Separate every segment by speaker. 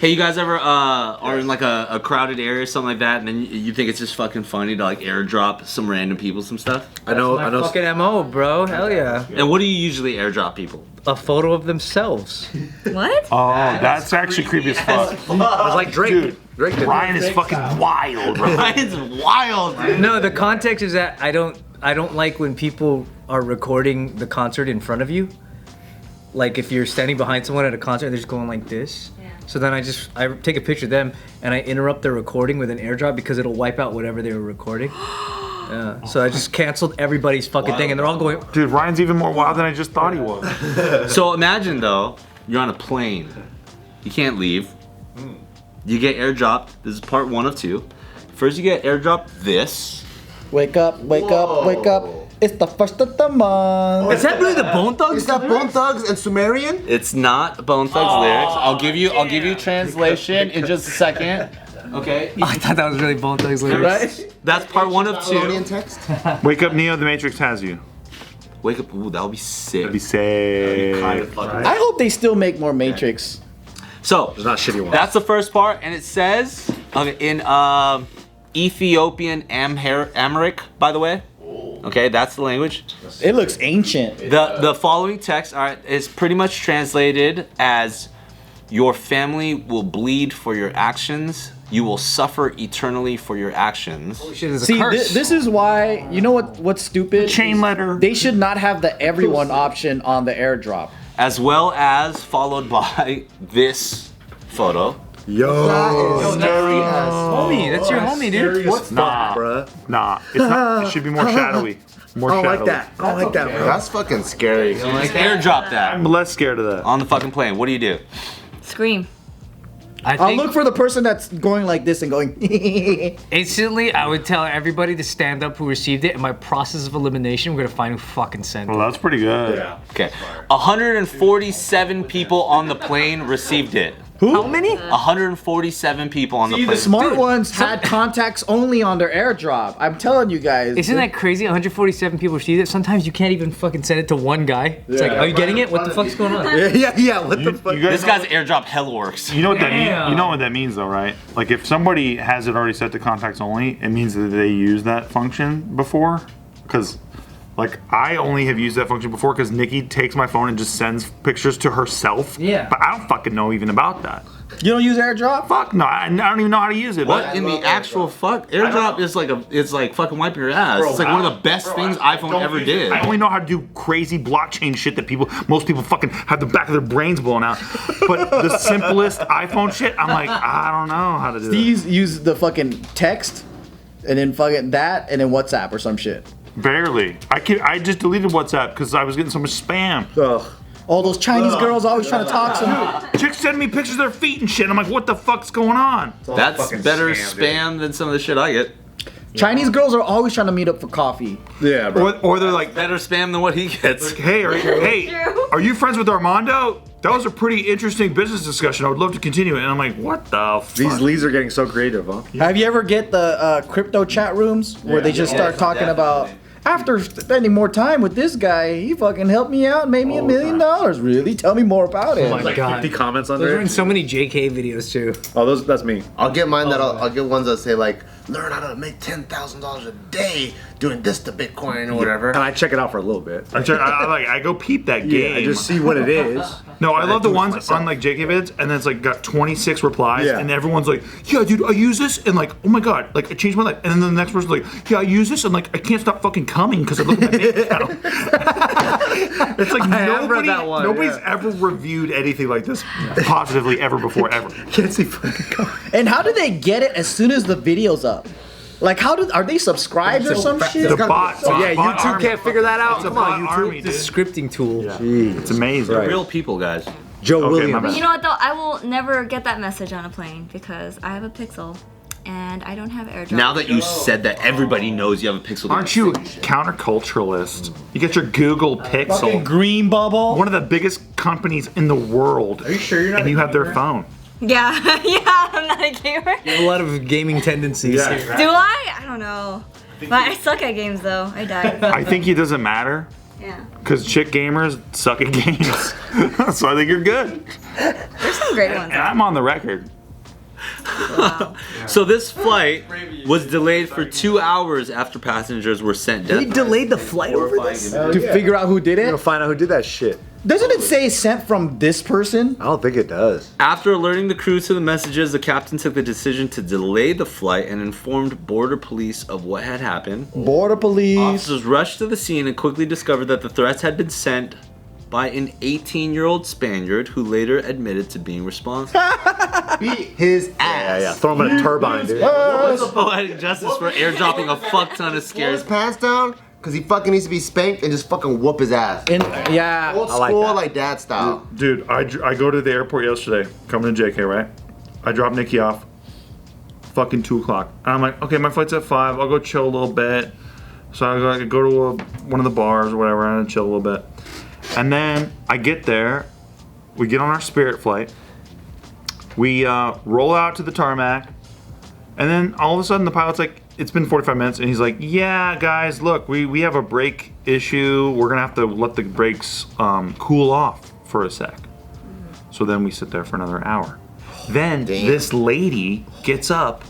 Speaker 1: Hey, you guys ever are in like a crowded area or something like that, and then you think it's just fucking funny to like airdrop some random people some stuff?
Speaker 2: I know.
Speaker 3: Fucking MO, bro. Hell yeah.
Speaker 1: And what do you usually airdrop people?
Speaker 3: A photo of themselves.
Speaker 4: What?
Speaker 5: Oh, that's actually creepy as fuck.
Speaker 2: It's like Drake.
Speaker 5: Dude,
Speaker 2: Drake did
Speaker 5: Ryan is fucking wild, bro.
Speaker 1: Ryan's wild, dude.
Speaker 3: No, the context is that I don't like when people are recording the concert in front of you. Like if you're standing behind someone at a concert, they're just going like this. Yeah. So then I take a picture of them and I interrupt their recording with an airdrop because it'll wipe out whatever they were recording. Yeah. So I just canceled everybody's fucking thing and they're all going.
Speaker 5: Dude, Ryan's even more wild than I just thought he was.
Speaker 1: So imagine though, you're on a plane. You can't leave. You get airdropped. This is part 1 of 2. First you get airdropped this.
Speaker 6: Wake up, wake up, wake up. It's the first of the month.
Speaker 3: Is that really the Bone Thugs?
Speaker 7: Is that Bone Thugs and Sumerian?
Speaker 1: It's not Bone Thugs lyrics. I'll give you translation in just a second. Okay.
Speaker 3: I thought that was really Bone Thugs lyrics.
Speaker 1: Right? That's part 1 of 2.
Speaker 7: Babylonian text?
Speaker 5: Wake up, Neo. The Matrix has you.
Speaker 1: Wake up. Ooh, that would be sick.
Speaker 5: That'd be sick.
Speaker 6: I hope they still make more Matrix.
Speaker 1: So
Speaker 2: It's not shitty one.
Speaker 1: that's the first part, and it says in Ethiopian Amharic, by the way. Okay, that's the language.
Speaker 6: It looks ancient.
Speaker 1: The following text is pretty much translated as, "Your family will bleed for your actions. You will suffer eternally for your actions."
Speaker 3: Shit is a
Speaker 6: See,
Speaker 3: curse.
Speaker 6: this is why, you know what's stupid?
Speaker 5: Chain letter.
Speaker 6: They should not have the everyone option on the airdrop.
Speaker 1: As well as followed by this photo.
Speaker 3: homie, that's your homie, dude.
Speaker 2: What's
Speaker 5: Nah,
Speaker 2: bruh?
Speaker 5: nah. It's not. It should be more shadowy. More
Speaker 2: I don't
Speaker 5: shadowy.
Speaker 2: like that. I don't like that, bro.
Speaker 7: That's fucking scary.
Speaker 1: Like airdrop that
Speaker 5: I'm less scared of that.
Speaker 1: on the fucking plane. What do you do?
Speaker 4: Scream.
Speaker 6: I'll look for the person that's going like this and going.
Speaker 3: Instantly, I would tell everybody to stand up who received it. In my process of elimination, we're gonna find who fucking sent
Speaker 5: Well,
Speaker 3: it.
Speaker 5: that's pretty good.
Speaker 2: Yeah.
Speaker 1: Okay. 147 people on the plane received it.
Speaker 3: How many?
Speaker 1: 147 people on the plane.
Speaker 6: The smart ones had contacts only on their airdrop. I'm telling you guys.
Speaker 3: Isn't that crazy? 147 people received it. Sometimes you can't even fucking send it to one guy. It's like, are you getting it? What the fuck's going on?
Speaker 2: Yeah. What the fuck?
Speaker 5: You guys
Speaker 1: This guy's airdrop hell works.
Speaker 5: You know what that means?
Speaker 3: Damn.
Speaker 5: You know what that means, though, right? Like, if somebody has it already set to contacts only, it means that they used that function before. Because, like, I only have used that function before because Nikki takes my phone and just sends pictures to herself.
Speaker 3: Yeah.
Speaker 5: But I don't fucking know even about that.
Speaker 6: You don't use airdrop?
Speaker 5: Fuck no, I don't even know how to use it.
Speaker 1: What in the actual fuck? Airdrop is like it's like fucking wiping your ass. It's like one of the best things iPhone ever did.
Speaker 5: I only know how to do crazy blockchain shit that most people fucking have the back of their brains blown out. But the simplest iPhone shit, I'm like, I don't know how to do that.
Speaker 6: These use the fucking text and then fucking that and then WhatsApp or some shit.
Speaker 5: Barely. I just deleted WhatsApp because I was getting so much spam.
Speaker 2: Ugh.
Speaker 6: All those Chinese girls always trying to talk to me.
Speaker 5: Chicks send me pictures of their feet and shit. I'm like, what the fuck's going on?
Speaker 1: That's
Speaker 2: fucking
Speaker 1: better
Speaker 2: scam,
Speaker 1: spam than some of the shit I get.
Speaker 6: Chinese girls are always trying to meet up for coffee.
Speaker 2: Yeah, bro.
Speaker 5: Or they're like,
Speaker 1: Better spam than what he gets.
Speaker 5: hey, are you friends with Armando? That was a pretty interesting business discussion. I would love to continue it. And I'm like, what the fuck?
Speaker 2: These leads are getting so creative, huh?
Speaker 6: Have you ever get the crypto chat rooms where they just start talking about, after spending more time with this guy, he fucking helped me out and made me $1 million. Really? Tell me more about it.
Speaker 3: Oh my
Speaker 2: Like
Speaker 3: god.
Speaker 2: 50 comments
Speaker 3: Those
Speaker 2: under
Speaker 3: are in
Speaker 2: it.
Speaker 3: so many JK videos too.
Speaker 2: Oh, that's me.
Speaker 7: I'll get mine that I'll get ones that say like, learn how to make $10,000 a day doing this to Bitcoin or whatever.
Speaker 2: And I check it out for a little bit.
Speaker 5: I go peep that game.
Speaker 2: I just see what it is.
Speaker 5: No, I love the
Speaker 2: do it
Speaker 5: ones
Speaker 2: myself.
Speaker 5: on like JK vids, and then it's like got 26 replies,
Speaker 2: Yeah.
Speaker 5: and everyone's like, "Yeah, dude, I use this," and like, "Oh my god, like it changed my life." And then the next person's like, "Yeah, I use this, and like I can't stop fucking coming because I look at my bank account." It's like
Speaker 2: have read that one,
Speaker 5: nobody's
Speaker 2: yeah.
Speaker 5: ever reviewed anything like this positively ever before ever.
Speaker 2: Can't see fucking comment.
Speaker 6: And how do they get it as soon as the video's up? Like, are they subscribed or some shit?
Speaker 5: The bots.
Speaker 2: Yeah, YouTube can't figure that out. Come on, YouTube.
Speaker 5: Army, dude.
Speaker 3: It's a scripting tool.
Speaker 5: It's amazing.
Speaker 2: Right.
Speaker 1: Real people, guys.
Speaker 2: Joe
Speaker 5: Okay, my
Speaker 2: Williams.
Speaker 5: bad.
Speaker 4: You know what though? I will never get that message on a plane because I have a Pixel and I don't have AirDrop.
Speaker 1: Now that you said that, everybody knows you have a Pixel.
Speaker 5: Aren't you a counterculturalist? You get your Google
Speaker 6: Fucking
Speaker 5: Pixel,
Speaker 6: green bubble.
Speaker 5: one of the biggest companies in the world. Are you sure you're not? And you have their phone.
Speaker 4: Yeah, yeah, I'm not a gamer.
Speaker 3: You have a lot of gaming tendencies.
Speaker 2: Yeah.
Speaker 4: Do I? I don't know. But I suck at games though. I died.
Speaker 5: I think it doesn't matter
Speaker 4: Yeah.
Speaker 5: Because chick gamers suck at games. So I think you're good.
Speaker 4: There's some great ones.
Speaker 5: And I'm on the record.
Speaker 1: So this flight was delayed for 2 hours after passengers were sent
Speaker 3: They
Speaker 1: down.
Speaker 3: delayed the flight over this?
Speaker 6: To figure out who did
Speaker 2: You're gonna
Speaker 6: it.
Speaker 2: find out who did that shit.
Speaker 6: Doesn't it say sent from this person?
Speaker 2: I don't think it does.
Speaker 1: After alerting the crew to the messages, the captain took the decision to delay the flight and informed border police of what had happened.
Speaker 6: Border police.
Speaker 1: Officers rushed to the scene and quickly discovered that the threats had been sent by an 18-year-old Spaniard who later admitted to being responsible.
Speaker 7: Beat his ass.
Speaker 2: Yeah. Throw him in a turbine, dude.
Speaker 1: What's the poetic justice for airdropping a fuck ton of
Speaker 7: Pull
Speaker 1: scares?
Speaker 7: his pants down because he fucking needs to be spanked and just fucking whoop his ass.
Speaker 6: Yeah.
Speaker 7: Old
Speaker 2: I like
Speaker 7: school,
Speaker 2: that.
Speaker 7: like dad style.
Speaker 5: Dude, I go to the airport yesterday, coming to JK, right? I drop Nikki off, fucking 2 o'clock. And I'm like, okay, my flight's at 5. I'll go chill a little bit. So I go to one of the bars or whatever and chill a little bit. And then I get there, we get on our Spirit flight, we roll out to the tarmac, and then all of a sudden the pilot's like, it's been 45 minutes, and he's like, yeah, guys, look, we have a brake issue. We're gonna have to let the brakes cool off for a sec. So then we sit there for another hour. Then
Speaker 7: Damn.
Speaker 5: this lady gets up,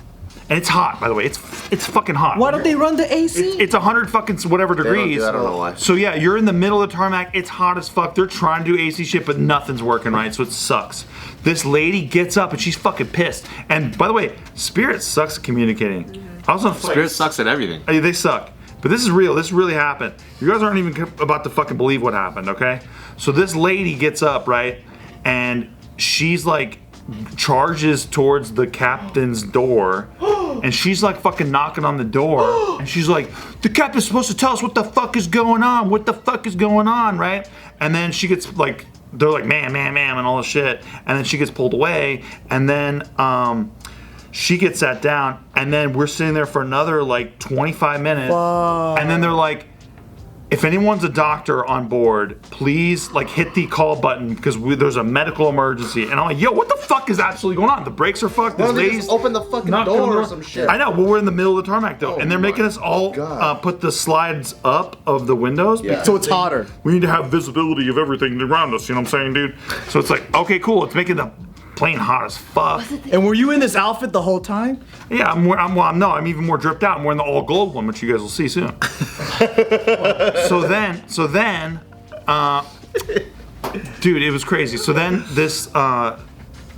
Speaker 5: and it's hot, by the way. It's fucking hot.
Speaker 6: Why don't they run the AC?
Speaker 5: It's 100 fucking whatever
Speaker 7: They don't
Speaker 5: degrees.
Speaker 7: do, I don't know why.
Speaker 5: So yeah, you're in the middle of the tarmac. It's hot as fuck. They're trying to do AC shit, but nothing's working right. So it sucks. This lady gets up and she's fucking pissed. And by the way, Spirit sucks at communicating. I was on
Speaker 1: Spirit sucks at everything.
Speaker 5: They suck. But this is real. This really happened. You guys aren't even about to fucking believe what happened, okay? So this lady gets up, right? And she's like, charges towards the captain's door. And she's like fucking knocking on the door. And she's like, the captain's supposed to tell us what the fuck is going on. What the fuck is going on, right? And then she gets like, they're like, ma'am, and all this shit. And then she gets pulled away. And then, she gets sat down, and then we're sitting there for another like 25 minutes. And then they're like, if anyone's a doctor on board, please like hit the call button because there's a medical emergency. And I'm like, yo, what the fuck is absolutely going on? The brakes are fucked.
Speaker 7: Why
Speaker 5: This
Speaker 7: don't they
Speaker 5: lady's
Speaker 7: just open the fucking
Speaker 5: knocking on
Speaker 7: door
Speaker 5: the
Speaker 7: or some shit?
Speaker 5: I know, but we're in the middle of the tarmac though, and they're
Speaker 7: my
Speaker 5: making us all
Speaker 7: God.
Speaker 5: put the slides up of the windows.
Speaker 7: Yeah.
Speaker 6: So it's hotter.
Speaker 5: We need to have visibility of everything around us. You know what I'm saying, dude? So it's like, okay, cool. It's making the plane hot as fuck.
Speaker 6: And were you in this outfit the whole time?
Speaker 5: Yeah, I'm even more dripped out. I'm wearing the all gold one, which you guys will see soon. so then, dude, it was crazy. So then this,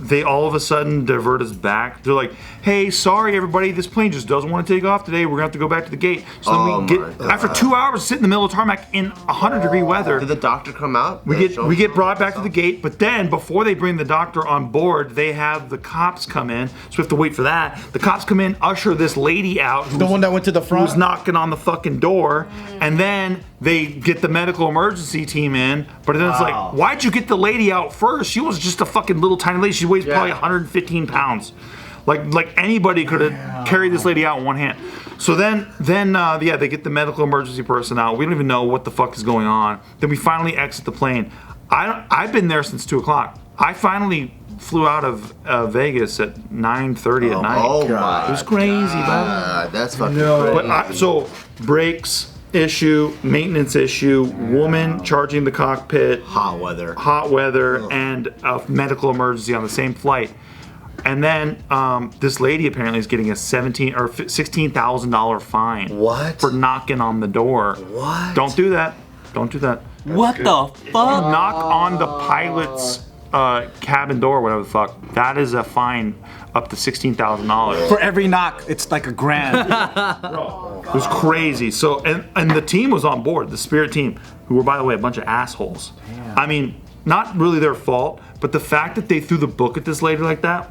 Speaker 5: they all of a sudden divert us back. They're like, hey, sorry everybody, this plane just doesn't want to take off today. We're gonna have to go back to the gate. So then
Speaker 7: Oh
Speaker 5: we get,
Speaker 7: my God.
Speaker 5: after 2 hours, sit in the middle of tarmac in 100-degree weather.
Speaker 7: Did the doctor come out?
Speaker 5: We get brought back to the gate, but then before they bring the doctor on board, they have the cops come in. So we have to wait for that. The cops come in, usher this lady out,
Speaker 6: The one that went to the front?
Speaker 5: who's knocking on the fucking door, and then they get the medical emergency team in. But then it's like, why'd you get the lady out first? She was just a fucking little tiny lady. She weighs probably 115 pounds. Like anybody could have carried this lady out in one hand. So then they get the medical emergency person out. We don't even know what the fuck is going on. Then we finally exit the plane. I've been there since 2 o'clock. I finally flew out of Vegas at 9:30 at night.
Speaker 7: Oh my!
Speaker 5: It was crazy, bro.
Speaker 7: That's fucking crazy.
Speaker 5: But so brakes issue, maintenance issue, woman charging the cockpit,
Speaker 7: hot weather.
Speaker 5: and a medical emergency on the same flight. And then this lady apparently is getting a $16,000 fine.
Speaker 7: What?
Speaker 5: For knocking on the door.
Speaker 7: What?
Speaker 5: Don't do that. Don't do that.
Speaker 1: What the fuck?
Speaker 5: Knock on the pilot's cabin door, whatever the fuck. That is a fine up to $16,000.
Speaker 2: For every knock, it's like $1,000.
Speaker 5: It was crazy. So and the team was on board, the Spirit team, who were, by the way, a bunch of assholes. I mean, not really their fault, but the fact that they threw the book at this lady like that.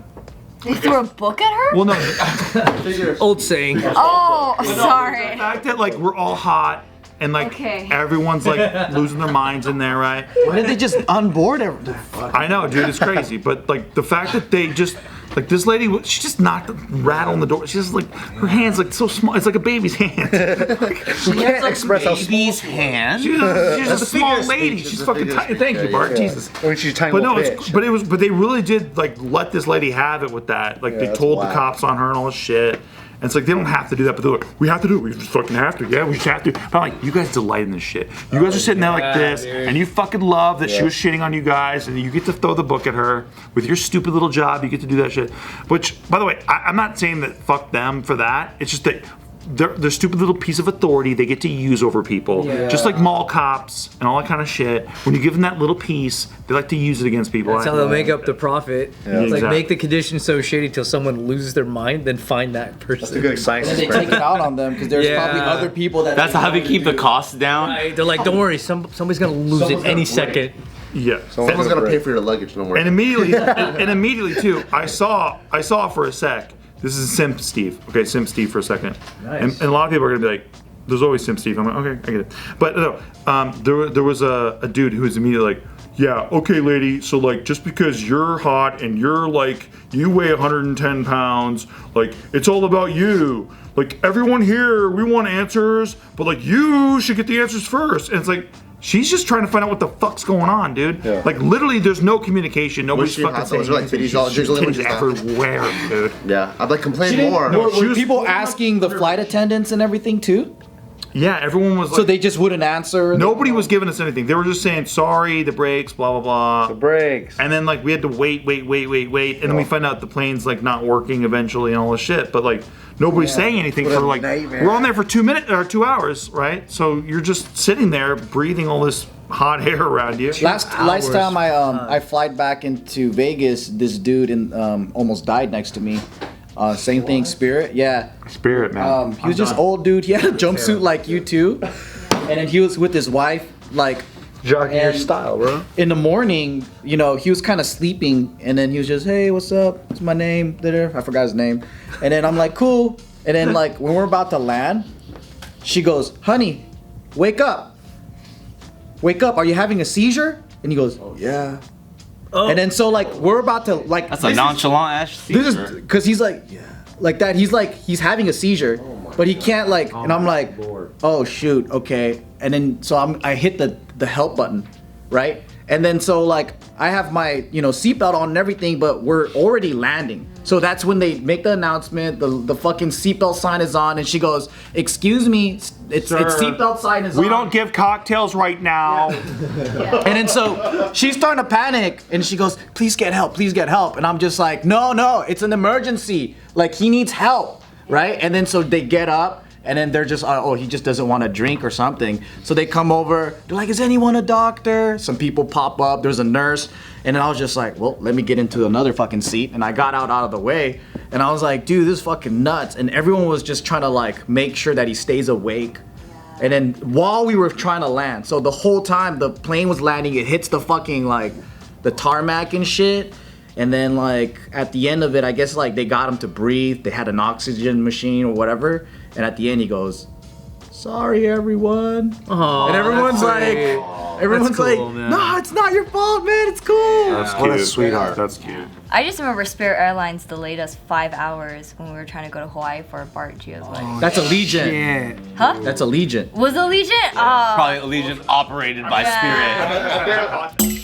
Speaker 4: They threw a book at her?
Speaker 5: Well, no.
Speaker 3: Old saying.
Speaker 4: Oh, sorry.
Speaker 5: The fact that like we're all hot and like
Speaker 4: Okay.
Speaker 5: everyone's like losing their minds in there, right?
Speaker 6: Why did they just unboard everything?
Speaker 5: I know, dude, it's crazy. But like the fact that they just like this lady, she just knocked, rattled on the door. She's just like her hands like so small. It's like a baby's hand.
Speaker 1: She has like baby's hand.
Speaker 5: She's just a small lady. She's fucking tiny. Thank you, Bart. Jesus.
Speaker 2: When she's a tiny
Speaker 5: But no,
Speaker 2: little
Speaker 5: it's,
Speaker 2: bitch.
Speaker 5: but they really did like let this lady have it with that. Like they
Speaker 7: that's
Speaker 5: told the
Speaker 7: whack.
Speaker 5: cops on her and all this shit. And it's like they don't have to do that, but they're like, we have to do it. We just fucking have to. Yeah, we just have to. But I'm like, you guys delight in this shit. You guys are sitting there like this, and you fucking love that she was shitting on you guys, and you get to throw the book at her with your stupid little job. You get to do that shit. Which, by the way, I'm not saying that fuck them for that. It's just that they're stupid little piece of authority they get to use over people. Just like mall cops and all that kind of shit. When you give them that little piece, they like to use it against people.
Speaker 3: That's how they'll make up the profit. It's like make the conditions so shitty till someone loses their mind, then find that person.
Speaker 2: That's a good science
Speaker 6: And they take it out on them because there's probably other people that.
Speaker 1: That's how they keep the costs down.
Speaker 3: Right. They're like, don't worry, somebody's gonna lose it any second.
Speaker 5: Yeah.
Speaker 7: Someone's gonna pay for your luggage, no more.
Speaker 5: And immediately too, I saw for a sec. This is Simp Steve. Okay, Simp Steve for a second.
Speaker 3: Nice.
Speaker 5: And a lot of people are gonna be like, "There's always Simp Steve." I'm like, okay, I get it. But no, there was a dude who was immediately like, "Yeah, okay, lady. So like, just because you're hot and you're like, you weigh 110 pounds, like, it's all about you. Like, everyone here, we want answers, but like, you should get the answers first." And it's like, she's just trying to find out what the fuck's going on, dude.
Speaker 2: Yeah.
Speaker 5: Like, literally, there's no communication. Nobody's
Speaker 7: she
Speaker 5: fucking
Speaker 7: hot?
Speaker 5: saying
Speaker 7: Was there, like,
Speaker 5: anything.
Speaker 7: titties all
Speaker 5: She's
Speaker 7: jiggling when
Speaker 5: titties
Speaker 7: she's hot?
Speaker 5: everywhere, dude.
Speaker 7: Yeah, I'd like complain more.
Speaker 6: Were people asking the flight attendants and everything too?
Speaker 5: Yeah, everyone was like,
Speaker 6: So they just wouldn't answer?
Speaker 5: nobody was giving us anything. They were just saying, sorry, the brakes, blah, blah, blah.
Speaker 2: Breaks.
Speaker 5: And then like we had to wait. And then we find out the plane's like not working eventually and all this shit. But like nobody's saying anything
Speaker 7: What a
Speaker 5: for like,
Speaker 7: nightmare.
Speaker 5: we're on there for 2 minutes or 2 hours, right? So you're just sitting there breathing all this hot air around you.
Speaker 6: Last time I flied back into Vegas, this dude almost died next to me. Same thing, Spirit. Yeah.
Speaker 5: Spirit, man.
Speaker 6: He was just old dude. He had a jumpsuit like you too, and then he was with his wife. Like
Speaker 2: Jogging your
Speaker 6: And-
Speaker 2: style, bro.
Speaker 6: in the morning, he was kind of sleeping, and then he was just, "Hey, what's up? What's my name?" I forgot his name, and then I'm like, "Cool." And then like when we're about to land, she goes, "Honey, wake up! Wake up! Are you having a seizure?" And he goes, "Oh yeah." And then so like we're about to like.
Speaker 1: That's a nonchalant ass
Speaker 6: This is
Speaker 1: seizure.
Speaker 6: because he's like, yeah, like that. He's having a seizure, but he can't like. And I'm like, oh shoot, okay. And then so I hit the help button, right? And then so like I have my seatbelt on and everything, but we're already landing. So that's when they make the announcement. The fucking seatbelt sign is on, and she goes, "Excuse me, it's seatbelt sign is on."
Speaker 5: We don't give cocktails right now.
Speaker 6: And then so she's starting to panic, and she goes, please get help. And I'm just like, no, it's an emergency. Like, he needs help, right? And then so they get up, and then they're just, oh, he just doesn't want to drink or something. So they come over, they're like, is anyone a doctor? Some people pop up, there's a nurse. And then I was just like, well, let me get into another fucking seat. And I got out of the way, and I was like, dude, this is fucking nuts. And everyone was just trying to like make sure that he stays awake. And then while we were trying to land, so the whole time the plane was landing, it hits the fucking like the tarmac and shit. And then like at the end of it, I guess like they got him to breathe. They had an oxygen machine or whatever. And at the end he goes, sorry everyone.
Speaker 3: Aw,
Speaker 6: And everyone's
Speaker 3: that's
Speaker 6: like,
Speaker 3: cool, man.
Speaker 6: no, it's not your fault, man. It's cool.
Speaker 5: That's
Speaker 2: What a
Speaker 5: cute.
Speaker 2: sweetheart.
Speaker 5: That's cute.
Speaker 4: I just remember Spirit Airlines delayed us 5 hours when we were trying to go to Hawaii for Bart Gio's wedding.
Speaker 6: That's Allegiant.
Speaker 4: Huh?
Speaker 6: That's Allegiant.
Speaker 4: Was Allegiant?
Speaker 1: Probably Allegiant operated by
Speaker 4: Yeah.
Speaker 1: Spirit.